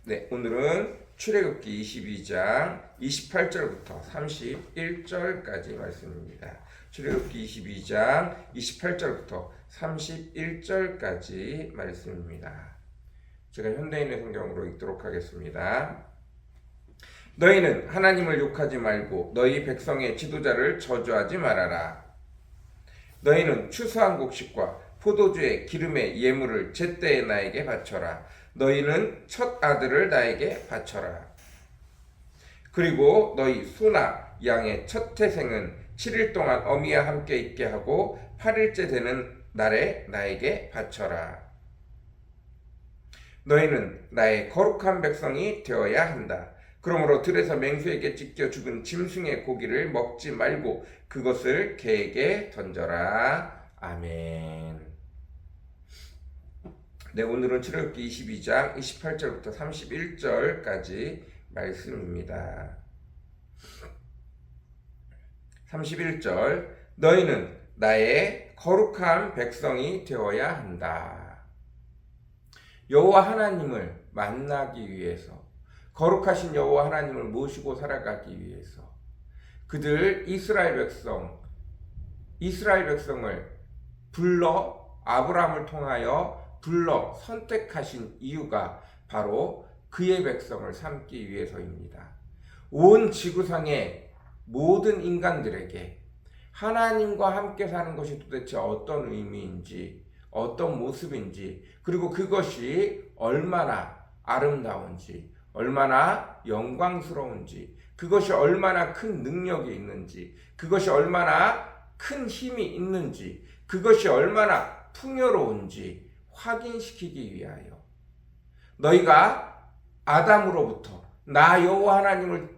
네, 오늘은 출애굽기 22장 28절부터 31절까지 말씀입니다. 출애굽기 22장 28절부터 31절까지 말씀입니다. 제가 현대인의 성경으로 읽도록 하겠습니다. 너희는 하나님을 욕하지 말고 너희 백성의 지도자를 저주하지 말아라. 너희는 추수한 곡식과 포도주의 기름의 예물을 제때에 나에게 바쳐라. 너희는 첫 아들을 나에게 바쳐라. 그리고 너희 소나 양의 첫 태생은 7일 동안 어미와 함께 있게 하고 8일째 되는 날에 나에게 바쳐라. 너희는 나의 거룩한 백성이 되어야 한다. 그러므로 들에서 맹수에게 찢겨 죽은 짐승의 고기를 먹지 말고 그것을 개에게 던져라. 아멘. 네, 오늘은 출애굽기 22장 28절부터 31절까지 말씀입니다. 31절, 너희는 나의 거룩한 백성이 되어야 한다. 여호와 하나님을 만나기 위해서, 거룩하신 여호와 하나님을 모시고 살아가기 위해서 그들 이스라엘 백성을 불러 아브라함을 통하여 불러 선택하신 이유가 바로 그의 백성을 삼기 위해서입니다. 온 지구상의 모든 인간들에게 하나님과 함께 사는 것이 도대체 어떤 의미인지, 어떤 모습인지, 그리고 그것이 얼마나 아름다운지, 얼마나 영광스러운지, 그것이 얼마나 큰 능력이 있는지, 그것이 얼마나 큰 힘이 있는지, 그것이 얼마나 풍요로운지 확인시키기 위하여 너희가 아담으로부터 나 여호와 하나님을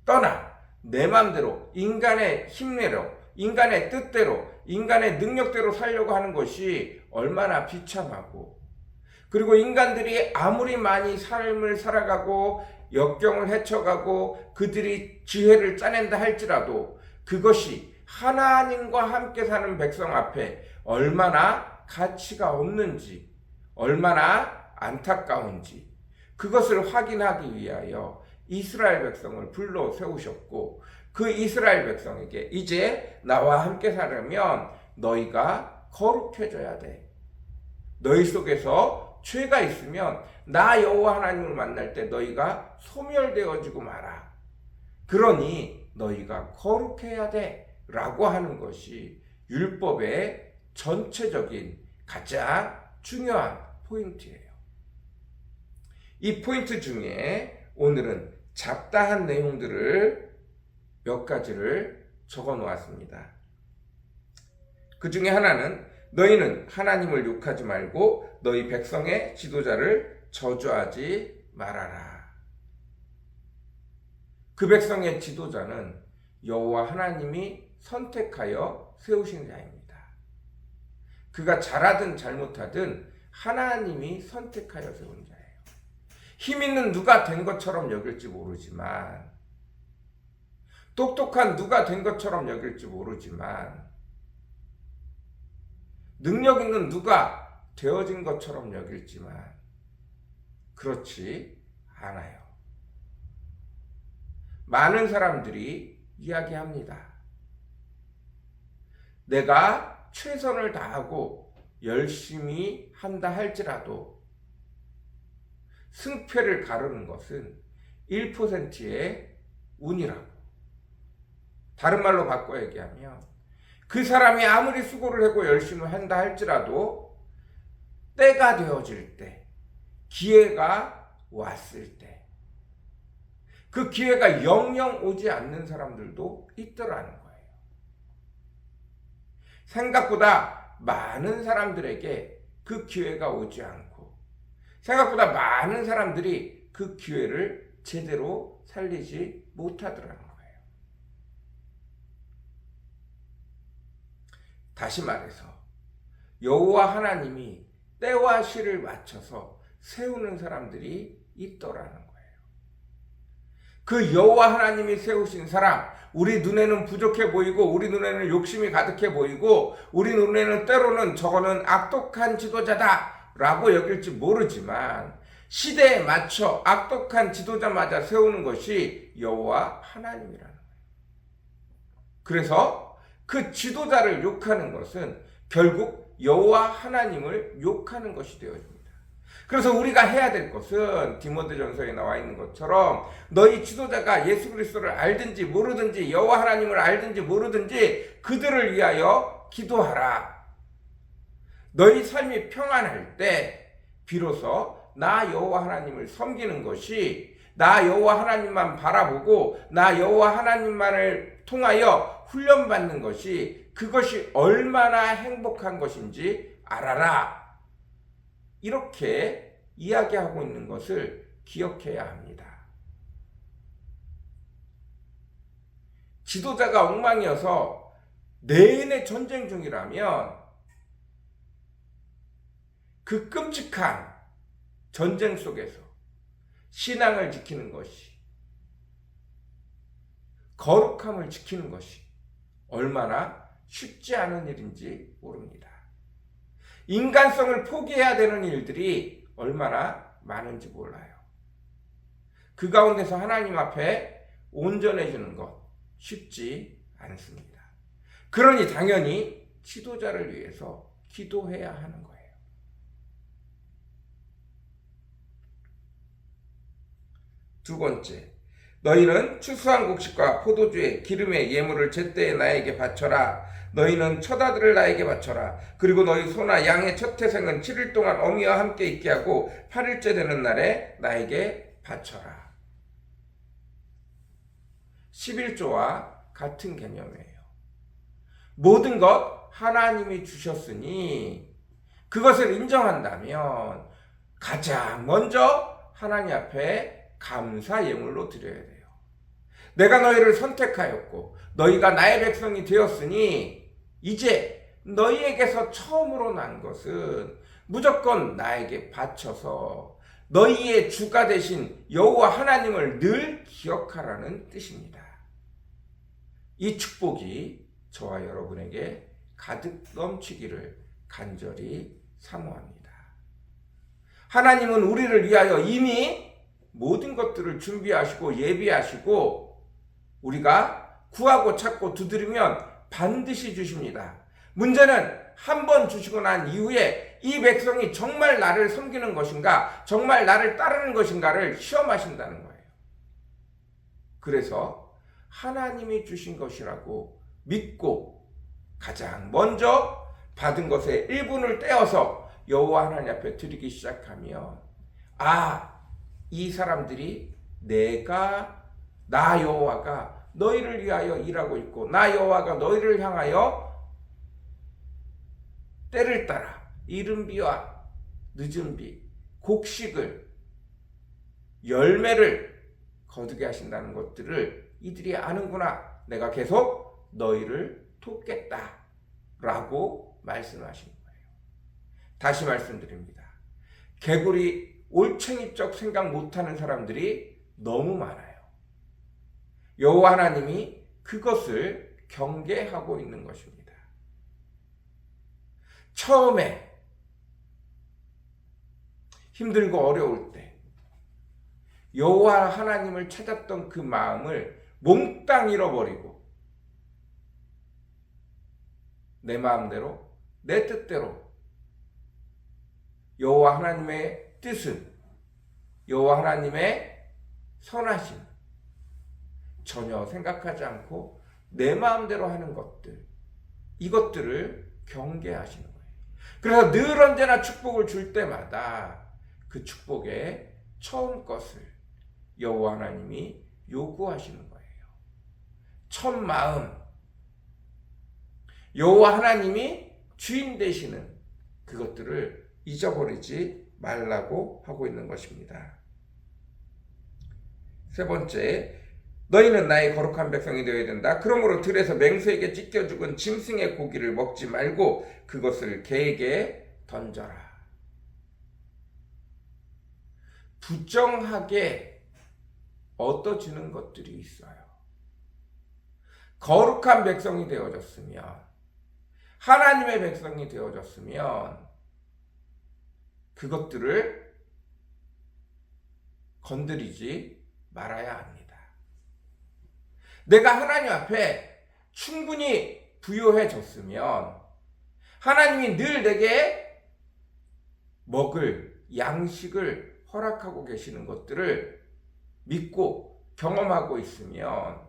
떠나 내 맘대로 인간의 힘내로, 인간의 뜻대로, 인간의 능력대로 살려고 하는 것이 얼마나 비참하고, 그리고 인간들이 아무리 많이 삶을 살아가고 역경을 헤쳐가고 그들이 지혜를 짜낸다 할지라도 그것이 하나님과 함께 사는 백성 앞에 얼마나 가치가 없는지, 얼마나 안타까운지 그것을 확인하기 위하여 이스라엘 백성을 불러 세우셨고, 그 이스라엘 백성에게 이제 나와 함께 살려면 너희가 거룩해져야 돼. 너희 속에서 죄가 있으면 나 여호와 하나님을 만날 때 너희가 소멸되어지고 마라. 그러니 너희가 거룩해야 돼 라고 하는 것이 율법의 전체적인 가장 중요한 포인트예요. 이 포인트 중에 오늘은 잡다한 내용들을 몇 가지를 적어 놓았습니다. 그 중에 하나는 너희는 하나님을 욕하지 말고 너희 백성의 지도자를 저주하지 말아라. 그 백성의 지도자는 여호와 하나님이 선택하여 세우신 자입니다. 그가 잘하든 잘못하든 하나님이 선택하여 세운 자예요. 힘 있는 누가 된 것처럼 여길지 모르지만, 똑똑한 누가 된 것처럼 여길지 모르지만, 능력 있는 누가 되어진 것처럼 여길지만 그렇지 않아요. 많은 사람들이 이야기합니다. 내가 최선을 다하고 열심히 한다 할지라도 승패를 가르는 것은 1%의 운이라고. 다른 말로 바꿔 얘기하면 그 사람이 아무리 수고를 하고 열심히 한다 할지라도 때가 되어질 때, 기회가 왔을 때, 그 기회가 영영 오지 않는 사람들도 있더라는 거예요. 생각보다 많은 사람들에게 그 기회가 오지 않고, 생각보다 많은 사람들이 그 기회를 제대로 살리지 못하더라는 거예요. 다시 말해서 여호와 하나님이 때와 시를 맞춰서 세우는 사람들이 있더라는 거예요. 그 여호와 하나님이 세우신 사람, 우리 눈에는 부족해 보이고 우리 눈에는 욕심이 가득해 보이고 우리 눈에는 때로는 저거는 악독한 지도자다 라고 여길지 모르지만, 시대에 맞춰 악독한 지도자마저 세우는 것이 여호와 하나님이라는 거예요. 그래서 그 지도자를 욕하는 것은 결국 여호와 하나님을 욕하는 것이 되어집니다. 그래서 우리가 해야 될 것은 디모데전서에 나와 있는 것처럼 너희 지도자가 예수 그리스도를 알든지 모르든지 여호와 하나님을 알든지 모르든지 그들을 위하여 기도하라. 너희 삶이 평안할 때 비로소 나 여호와 하나님을 섬기는 것이, 나 여호와 하나님만 바라보고 나 여호와 하나님만을 통하여 훈련받는 것이, 그것이 얼마나 행복한 것인지 알아라. 이렇게 이야기하고 있는 것을 기억해야 합니다. 지도자가 엉망이어서 내내 전쟁 중이라면 그 끔찍한 전쟁 속에서 신앙을 지키는 것이, 거룩함을 지키는 것이 얼마나 쉽지 않은 일인지 모릅니다. 인간성을 포기해야 되는 일들이 얼마나 많은지 몰라요. 그 가운데서 하나님 앞에 온전해지는 것 쉽지 않습니다. 그러니 당연히 지도자를 위해서 기도해야 하는 거예요. 두 번째, 너희는 추수한 곡식과 포도주에 기름의 예물을 제때에 나에게 바쳐라. 너희는 첫 아들을 나에게 바쳐라. 그리고 너희 소나 양의 첫 태생은 7일 동안 어미와 함께 있게 하고 8일째 되는 날에 나에게 바쳐라. 11조와 같은 개념이에요. 모든 것 하나님이 주셨으니 그것을 인정한다면 가장 먼저 하나님 앞에 감사 예물로 드려야 돼요. 내가 너희를 선택하였고 너희가 나의 백성이 되었으니 이제 너희에게서 처음으로 난 것은 무조건 나에게 바쳐서 너희의 주가 되신 여호와 하나님을 늘 기억하라는 뜻입니다. 이 축복이 저와 여러분에게 가득 넘치기를 간절히 사모합니다. 하나님은 우리를 위하여 이미 모든 것들을 준비하시고 예비하시고 우리가 구하고 찾고 두드리면 반드시 주십니다. 문제는 한 번 주시고 난 이후에 이 백성이 정말 나를 섬기는 것인가, 정말 나를 따르는 것인가를 시험하신다는 거예요. 그래서 하나님이 주신 것이라고 믿고 가장 먼저 받은 것의 일부를 떼어서 여호와 하나님 앞에 드리기 시작하면 이 사람들이 나 여호와가 너희를 위하여 일하고 있고 나 여호와가 너희를 향하여 때를 따라 이른 비와 늦은 비, 곡식을, 열매를 거두게 하신다는 것들을 이들이 아는구나. 내가 계속 너희를 돕겠다 라고 말씀하신 거예요. 다시 말씀드립니다. 개구리 올챙이적 생각 못하는 사람들이 너무 많아요. 여호와 하나님이 그것을 경계하고 있는 것입니다. 처음에 힘들고 어려울 때 여호와 하나님을 찾았던 그 마음을 몽땅 잃어버리고 내 마음대로 내 뜻대로 여호와 하나님의 뜻은, 여호와 하나님의 선하심 전혀 생각하지 않고 내 마음대로 하는 것들, 이것들을 경계하시는 거예요. 그래서 늘 언제나 축복을 줄 때마다 그 축복의 처음 것을 여호와 하나님이 요구하시는 거예요. 첫 마음, 여호와 하나님이 주인 되시는 그것들을 잊어버리지 말라고 하고 있는 것입니다. 세 번째, 너희는 나의 거룩한 백성이 되어야 된다. 그러므로 들에서 맹수에게 찢겨 죽은 짐승의 고기를 먹지 말고 그것을 개에게 던져라. 부정하게 얻어지는 것들이 있어요. 거룩한 백성이 되어졌으면, 하나님의 백성이 되어졌으면 그것들을 건드리지 말아야 합니다. 내가 하나님 앞에 충분히 부요해졌으면 하나님이 늘 내게 먹을 양식을 허락하고 계시는 것들을 믿고 경험하고 있으면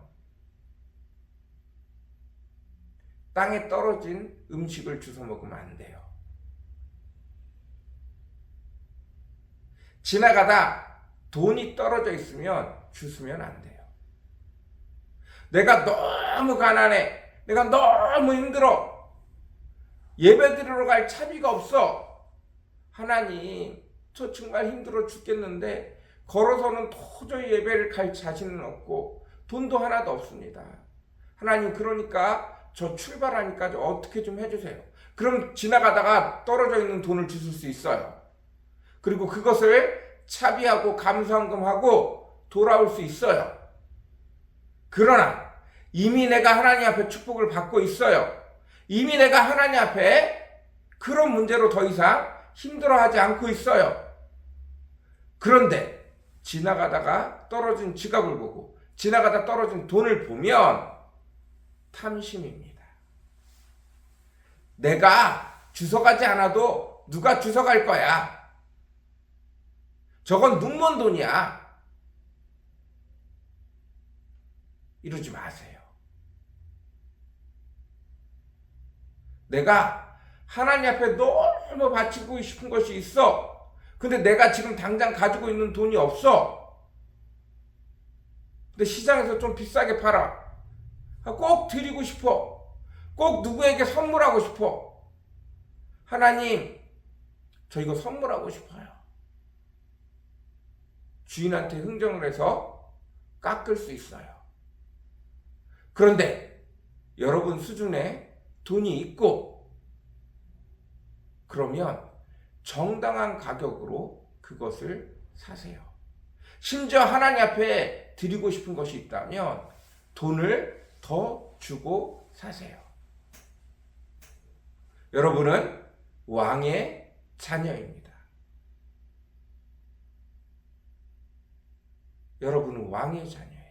땅에 떨어진 음식을 주워 먹으면 안 돼요. 지나가다 돈이 떨어져 있으면 주우면 안 돼요. 내가 너무 가난해. 내가 너무 힘들어. 예배 드리러 갈 차비가 없어. 하나님, 저 정말 힘들어 죽겠는데 걸어서는 도저히 예배를 갈 자신은 없고 돈도 하나도 없습니다. 하나님, 그러니까 저 출발하니까 어떻게 좀 해주세요. 그럼 지나가다가 떨어져 있는 돈을 주실 수 있어요. 그리고 그것을 차비하고 감사헌금하고 돌아올 수 있어요. 그러나 이미 내가 하나님 앞에 축복을 받고 있어요. 이미 내가 하나님 앞에 그런 문제로 더 이상 힘들어하지 않고 있어요. 그런데 지나가다가 떨어진 지갑을 보고 지나가다 떨어진 돈을 보면 탐심입니다. 내가 주워가지 않아도 누가 주워갈 거야. 저건 눈먼 돈이야. 이러지 마세요. 내가 하나님 앞에 너무 바치고 싶은 것이 있어. 근데 내가 지금 당장 가지고 있는 돈이 없어. 근데 시장에서 좀 비싸게 팔아. 꼭 드리고 싶어. 꼭 누구에게 선물하고 싶어. 하나님, 저 이거 선물하고 싶어요. 주인한테 흥정을 해서 깎을 수 있어요. 그런데 여러분 수준에 돈이 있고 그러면 정당한 가격으로 그것을 사세요. 심지어 하나님 앞에 드리고 싶은 것이 있다면 돈을 더 주고 사세요. 여러분은 왕의 자녀입니다. 여러분은 왕의 자녀예요.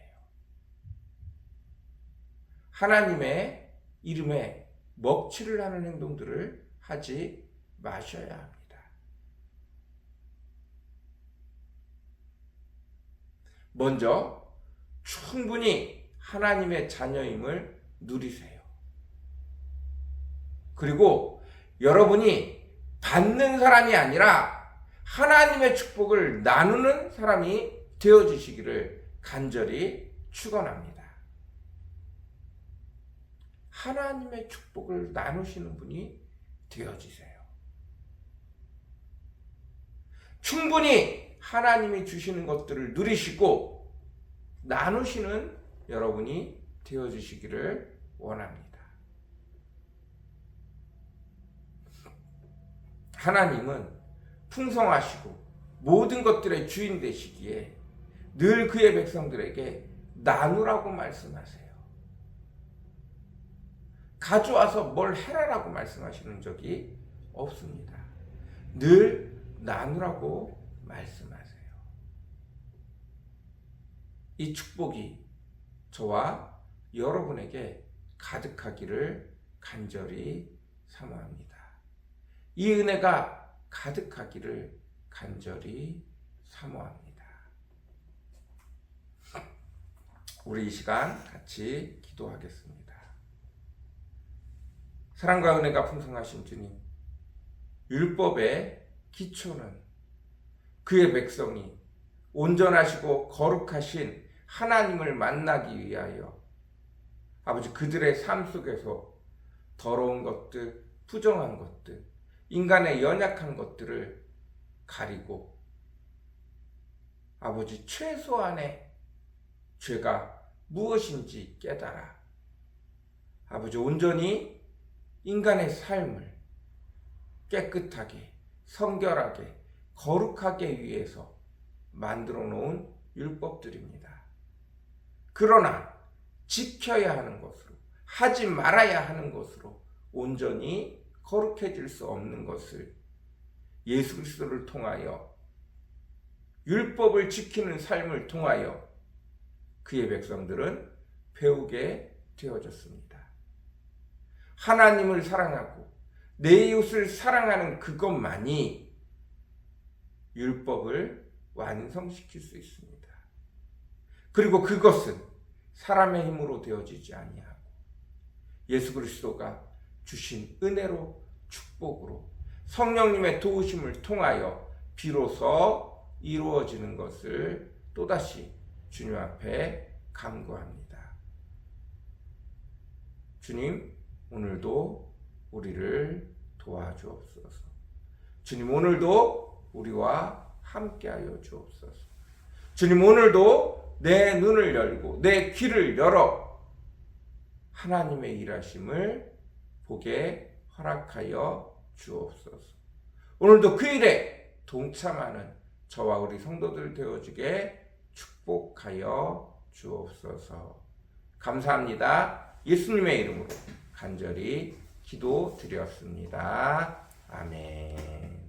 하나님의 이름에 먹칠을 하는 행동들을 하지 마셔야 합니다. 먼저 충분히 하나님의 자녀임을 누리세요. 그리고 여러분이 받는 사람이 아니라 하나님의 축복을 나누는 사람이 되어주시기를 간절히 축원합니다. 하나님의 축복을 나누시는 분이 되어주세요. 충분히 하나님이 주시는 것들을 누리시고 나누시는 여러분이 되어주시기를 원합니다. 하나님은 풍성하시고 모든 것들의 주인 되시기에 늘 그의 백성들에게 나누라고 말씀하세요. 가져와서 뭘 해라라고 말씀하시는 적이 없습니다. 늘 나누라고 말씀하세요. 이 축복이 저와 여러분에게 가득하기를 간절히 사모합니다. 이 은혜가 가득하기를 간절히 사모합니다. 우리 이 시간 같이 기도하겠습니다. 사랑과 은혜가 풍성하신 주님, 율법의 기초는 그의 백성이 온전하시고 거룩하신 하나님을 만나기 위하여 아버지 그들의 삶 속에서 더러운 것들, 부정한 것들, 인간의 연약한 것들을 가리고 아버지 최소한의 죄가 무엇인지 깨달아 아버지 온전히 인간의 삶을 깨끗하게, 성결하게, 거룩하게 위해서 만들어 놓은 율법들입니다. 그러나 지켜야 하는 것으로, 하지 말아야 하는 것으로 온전히 거룩해질 수 없는 것을 예수 그리스도를 통하여 율법을 지키는 삶을 통하여 그의 백성들은 배우게 되어졌습니다. 하나님을 사랑하고 내 이웃을 사랑하는 그것만이 율법을 완성시킬 수 있습니다. 그리고 그것은 사람의 힘으로 되어지지 아니하고 예수 그리스도가 주신 은혜로 축복으로 성령님의 도우심을 통하여 비로소 이루어지는 것을 또다시 주님 앞에 간구합니다. 주님, 오늘도 우리를 도와주옵소서. 주님, 오늘도 우리와 함께하여 주옵소서. 주님, 오늘도 내 눈을 열고 내 귀를 열어 하나님의 일하심을 보게 허락하여 주옵소서. 오늘도 그 일에 동참하는 저와 우리 성도들 되어지게 축복하여 주옵소서. 감사합니다. 예수님의 이름으로 간절히 기도드렸습니다. 아멘.